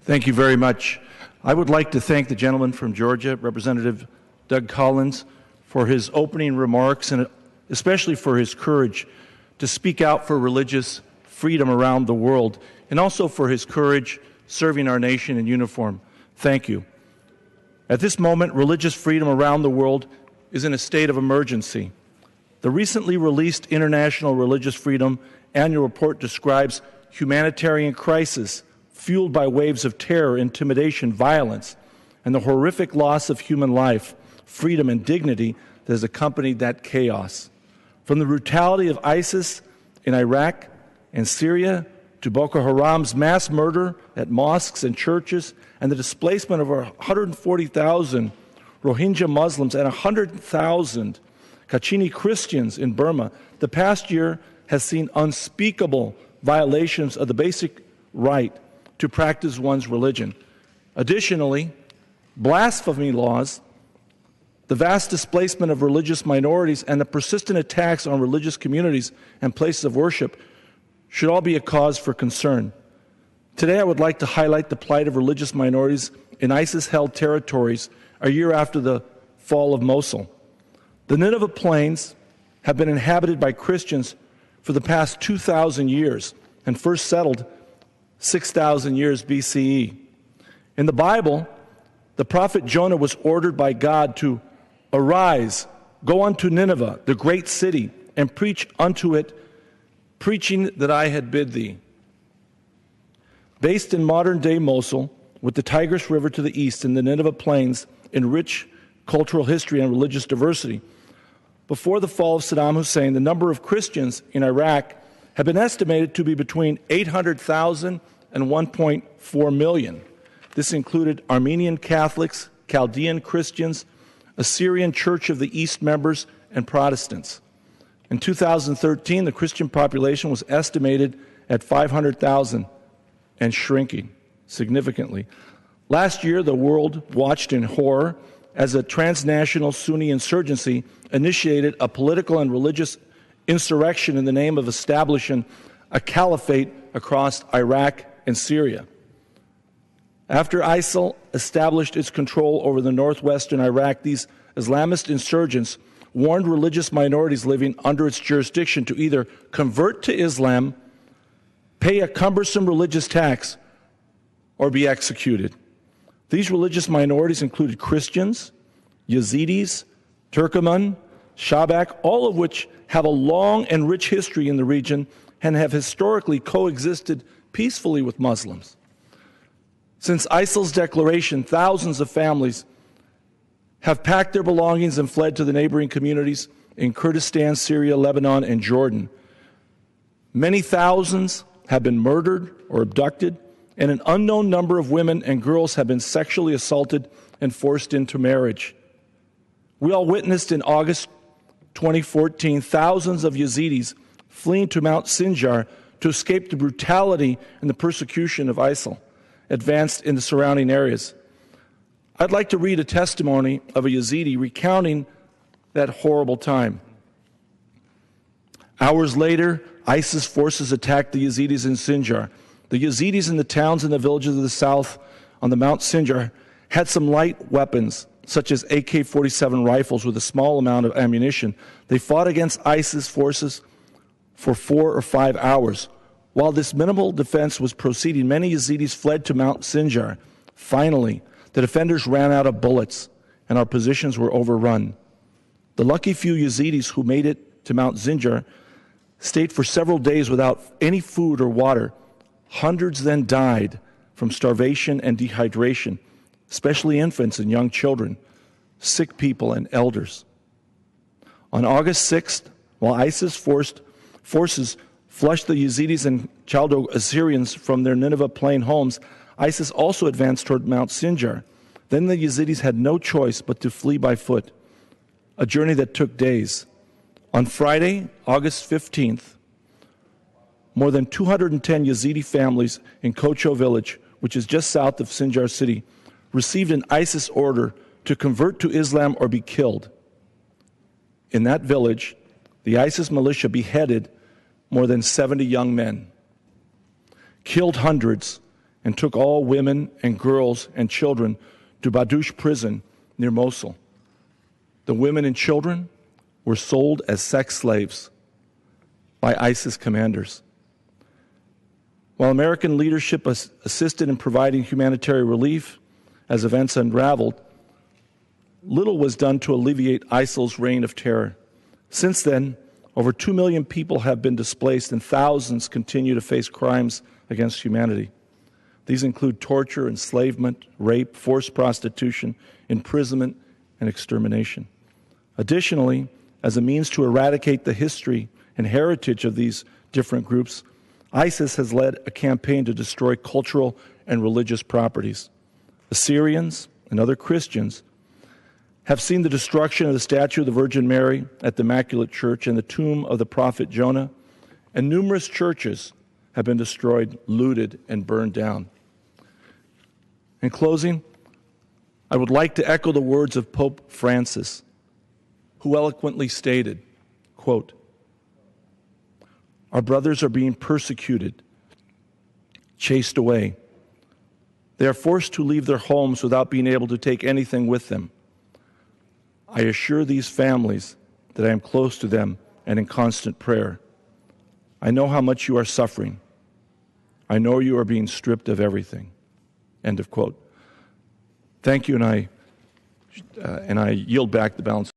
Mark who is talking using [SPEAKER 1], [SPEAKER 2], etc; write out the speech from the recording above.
[SPEAKER 1] Thank you very much. I would like to thank the gentleman from Georgia, Representative Doug Collins, for his opening remarks and especially for his courage to speak out for religious freedom around the world, and also for his courage serving our nation in uniform. Thank you. At this moment, religious freedom around the world is in a state of emergency. The recently released International Religious Freedom Annual Report describes humanitarian crisis fueled by waves of terror, intimidation, violence, and the horrific loss of human life, freedom, and dignity that has accompanied that chaos. From the brutality of ISIS in Iraq and Syria to Boko Haram's mass murder at mosques and churches and the displacement of over 140,000 Rohingya Muslims and 100,000 Kachini Christians in Burma, the past year has seen unspeakable violations of the basic right to practice one's religion. Additionally, blasphemy laws, the vast displacement of religious minorities, and the persistent attacks on religious communities and places of worship should all be a cause for concern. Today, I would like to highlight the plight of religious minorities in ISIS-held territories a year after the fall of Mosul. The Nineveh Plains have been inhabited by Christians for the past 2,000 years and first settled 6,000 years BCE. In the Bible, the prophet Jonah was ordered by God to arise, go unto Nineveh, the great city, and preach unto it, preaching that I had bid thee. Based in modern-day Mosul, with the Tigris River to the east and the Nineveh Plains in rich cultural history and religious diversity, before the fall of Saddam Hussein, the number of Christians in Iraq had been estimated to be between 800,000 and 1.4 million. This included Armenian Catholics, Chaldean Christians, Assyrian Church of the East members, and Protestants. In 2013, the Christian population was estimated at 500,000 and shrinking significantly. Last year, the world watched in horror as a transnational Sunni insurgency initiated a political and religious insurrection in the name of establishing a caliphate across Iraq and Syria. After ISIL established its control over the northwestern Iraq, these Islamist insurgents warned religious minorities living under its jurisdiction to either convert to Islam, pay a cumbersome religious tax, or be executed. These religious minorities included Christians, Yazidis, Turkoman, Shabak, all of which have a long and rich history in the region and have historically coexisted peacefully with Muslims. Since ISIL's declaration, thousands of families have packed their belongings and fled to the neighboring communities in Kurdistan, Syria, Lebanon, and Jordan. Many thousands have been murdered or abducted, and an unknown number of women and girls have been sexually assaulted and forced into marriage. We all witnessed in August 2014 thousands of Yazidis fleeing to Mount Sinjar to escape the brutality and the persecution of ISIL advanced in the surrounding areas. I'd like to read a testimony of a Yazidi recounting that horrible time. Hours later, ISIS forces attacked the Yazidis in Sinjar. The Yazidis in the towns and the villages of the south on the Mount Sinjar had some light weapons, such as AK-47 rifles with a small amount of ammunition. They fought against ISIS forces for 4 or 5 hours. While this minimal defense was proceeding, many Yazidis fled to Mount Sinjar. Finally, the defenders ran out of bullets, and our positions were overrun. The lucky few Yazidis who made it to Mount Sinjar stayed for several days without any food or water. Hundreds then died from starvation and dehydration, especially infants and young children, sick people and elders. On August 6th, while ISIS forces flushed the Yazidis and Chaldo-Assyrians from their Nineveh plain homes, ISIS also advanced toward Mount Sinjar. Then the Yazidis had no choice but to flee by foot, a journey that took days. On Friday, August 15th, more than 210 Yazidi families in Kocho village, which is just south of Sinjar city, received an ISIS order to convert to Islam or be killed. In that village, the ISIS militia beheaded more than 70 young men, killed hundreds, and took all women and girls and children to Badush prison near Mosul. The women and children were sold as sex slaves by ISIS commanders. While American leadership assisted in providing humanitarian relief as events unraveled, little was done to alleviate ISIL's reign of terror. Since then, over 2 million people have been displaced and thousands continue to face crimes against humanity. These include torture, enslavement, rape, forced prostitution, imprisonment, and extermination. Additionally, as a means to eradicate the history and heritage of these different groups, ISIS has led a campaign to destroy cultural and religious properties. Assyrians and other Christians have seen the destruction of the statue of the Virgin Mary at the Immaculate Church and the tomb of the prophet Jonah, and numerous churches have been destroyed, looted, and burned down. In closing, I would like to echo the words of Pope Francis, who eloquently stated, quote, "Our brothers are being persecuted, chased away. They are forced to leave their homes without being able to take anything with them. I assure these families that I am close to them and in constant prayer. I know how much you are suffering. I know you are being stripped of everything." End of quote. Thank you, and I yield back the balance.